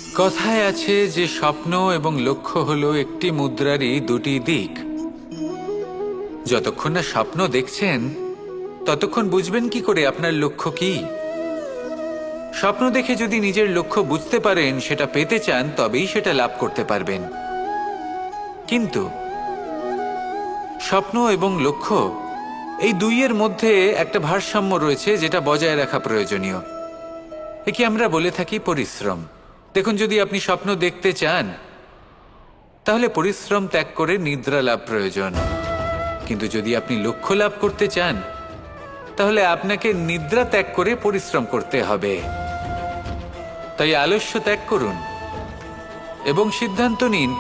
কথায় আছে যে স্বপ্ন এবং লক্ষ্য হলো একটি মুদ্রারই দুটি দিক। যতক্ষণ না স্বপ্ন দেখছেন ততক্ষণ বুঝবেন কি করে আপনার লক্ষ্য কি। স্বপ্ন দেখে যদি নিজের লক্ষ্য বুঝতে পারেন, সেটা পেতে চান, তবেই সেটা লাভ করতে পারবেন। কিন্তু স্বপ্ন এবং লক্ষ্য এই দুইয়ের মধ্যে একটা ভারসাম্য রয়েছে, যেটা বজায় রাখা প্রয়োজনীয়। একে আমরা বলে থাকি পরিশ্রম। দেখুন, যদি আপনি স্বপ্ন দেখতে চান তাহলে পরিশ্রম ত্যাগ করে নিদ্রা লাভ প্রয়োজন। কিন্তু যদি আপনি লক্ষ্য লাভ করতে চান তাহলে আপনাকে নিদ্রা ত্যাগ করে পরিশ্রম করতে হবে। তাই আলস্য ত্যাগ করুন এবং সিদ্ধান্ত নিন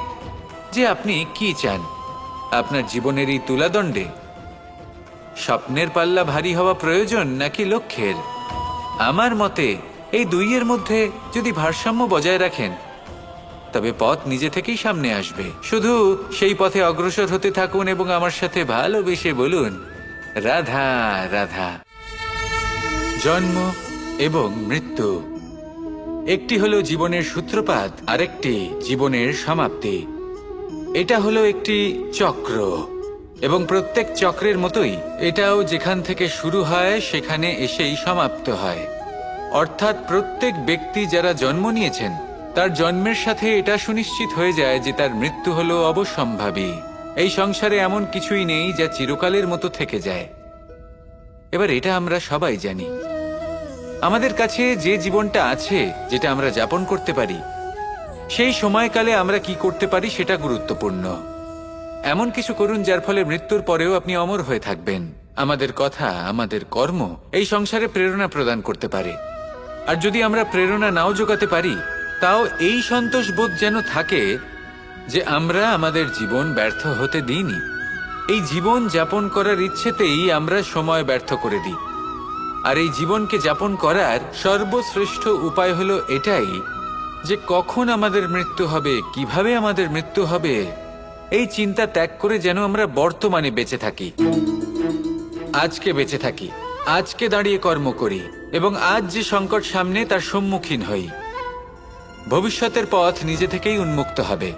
যে আপনি কি চান। আপনার জীবনের এই তুলাদণ্ডে স্বপ্নের পাল্লা ভারী হওয়া প্রয়োজন নাকি লক্ষ্যের? আমার মতে এই দুইয়ের মধ্যে যদি ভারসাম্য বজায় রাখেন তবে পথ নিজে থেকেই সামনে আসবে। শুধু সেই পথে অগ্রসর হতে থাকুন এবং আমার সাথে ভালোবেসে বলুন, রাধা রাধা। জন্ম এবং মৃত্যু, একটি হলো জীবনের সূত্রপাত, আরেকটি জীবনের সমাপ্তি। এটা হলো একটি চক্র এবং প্রত্যেক চক্রের মতোই এটাও যেখান থেকে শুরু হয় সেখানে এসেই সমাপ্ত হয়। অর্থাৎ প্রত্যেক ব্যক্তি যারা জন্ম নিয়েছেন তার জন্মের সাথে এটা সুনিশ্চিত হয়ে যায় যে তার মৃত্যু হলো অবশ্যম্ভাবী। এই সংসারে এমন কিছুই নেই যা চিরকালের মতো থেকে যায়। এবার এটা আমরা সবাই জানি। আমাদের কাছে যে জীবনটা আছে, যেটা আমরা যাপন করতে পারি, সেই সময়কালে আমরা কি করতে পারি সেটা গুরুত্বপূর্ণ। এমন কিছু করুন যার ফলে মৃত্যুর পরেও আপনি অমর হয়ে থাকবেন। আমাদের কথা, আমাদের কর্ম এই সংসারে প্রেরণা প্রদান করতে পারে। আর যদি আমরা প্রেরণা নাও জোগাতে পারি, তাও এই সন্তোষ বোধ যেন থাকে যে আমরা আমাদের জীবন ব্যর্থ হতে দিইনি। এই জীবন যাপন করার ইচ্ছেতেই আমরা সময় ব্যর্থ করে দিই। আর এই জীবনকে যাপন করার সর্বশ্রেষ্ঠ উপায় হলো এটাই যে কখন আমাদের মৃত্যু হবে, কিভাবে আমাদের মৃত্যু হবে, এই চিন্তা ত্যাগ করে যেন আমরা বর্তমানে বেঁচে থাকি, আজকে বেঁচে থাকি, আজকে দাঁড়িয়ে কর্ম করি এবং আজ যে সংকট সামনে তার সম্মুখীন হই। ভবিষ্যতের পথ নিজে থেকেই উন্মুক্ত হবে।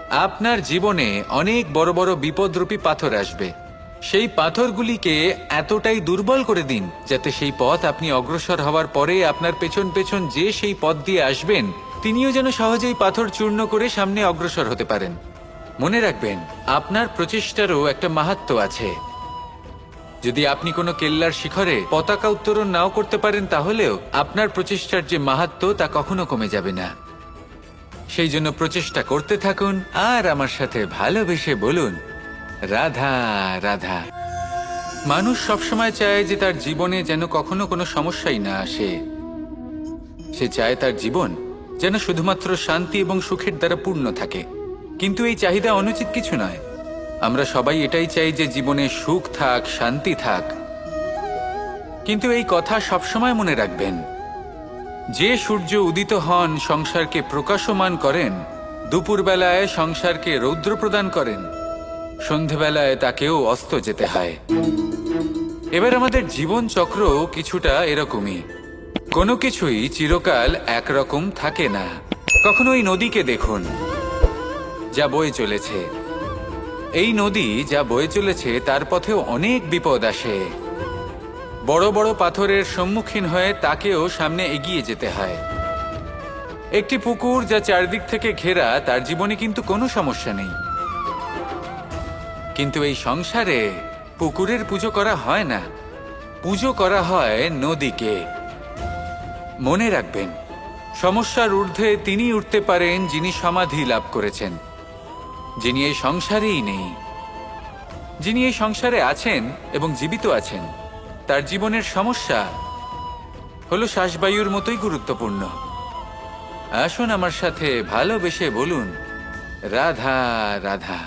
আপনার জীবনে অনেক বড় বড় বিপদরূপী পাথর আসবে। সেই পাথরগুলিকে এতটাই দুর্বল করে দিন যাতে সেই পথ আপনি অগ্রসর হওয়ার পরে আপনার পেছন পেছন যে সেই পথ দিয়ে আসবেন তিনিও যেন সহজেই পাথর চূর্ণ করে সামনে অগ্রসর হতে পারেন। মনে রাখবেন, আপনার প্রচেষ্টারও একটা মাহাত্ম্য আছে। যদি আপনি কোনো কেল্লার শিখরে পতাকা উত্তোলন নাও করতে পারেন, তাহলেও আপনার প্রচেষ্টার যে মাহাত্ম্য তা কখনো কমে যাবে না। সেই জন্য প্রচেষ্টা করতে থাকুন আর আমার সাথে ভালোবেসে বলুন, রাধা রাধা। মানুষ সবসময় চায় যে তার জীবনে যেন কখনো কোনো সমস্যাই না আসে। সে চায় তার জীবন যেন শুধুমাত্র শান্তি এবং সুখের দ্বারা পূর্ণ থাকে। কিন্তু এই চাহিদা অনুচিত কিছু নয়। আমরা সবাই এটাই চাই যে জীবনে সুখ থাক, শান্তি থাক। কিন্তু এই কথা সবসময় মনে রাখবেন, যে সূর্য উদিত হন সংসারকে প্রকাশমান করেন, দুপুরবেলায় সংসারকে রৌদ্র প্রদান করেন, সন্ধেবেলায় তাকেও অস্ত যেতে হয়। এবার আমাদের জীবন চক্র কিছুটা এরকমই। কোনো কিছুই চিরকাল একরকম থাকে না। কখনো এই নদীকে দেখুন যা বয়ে চলেছে। এই নদী যা বয়ে চলেছে তার পথেও অনেক বিপদ আসে। বড় বড় পাথরের সম্মুখীন হয়ে তাকেও সামনে এগিয়ে যেতে হয়। একটি পুকুর যা চারদিক থেকে ঘেরা, তার জীবনে কিন্তু কোনো সমস্যা নেই। কিন্তু এই সংসারে পুকুরের পুজো করা হয় না, পুজো করা হয় নদীকে। মনে রাখবেন, সমস্যার ঊর্ধ্বে তিনি উঠতে পারেন যিনি সমাধি লাভ করেছেন, যিনি এই সংসারেই নেই। যিনি এই সংসারে আছেন এবং জীবিত আছেন, তার জীবনের সমস্যা হলো শ্বাসবায়ুর মতোই গুরুত্বপূর্ণ। আসুন আমার সাথে ভালোবেসে বলুন, রাধা রাধা।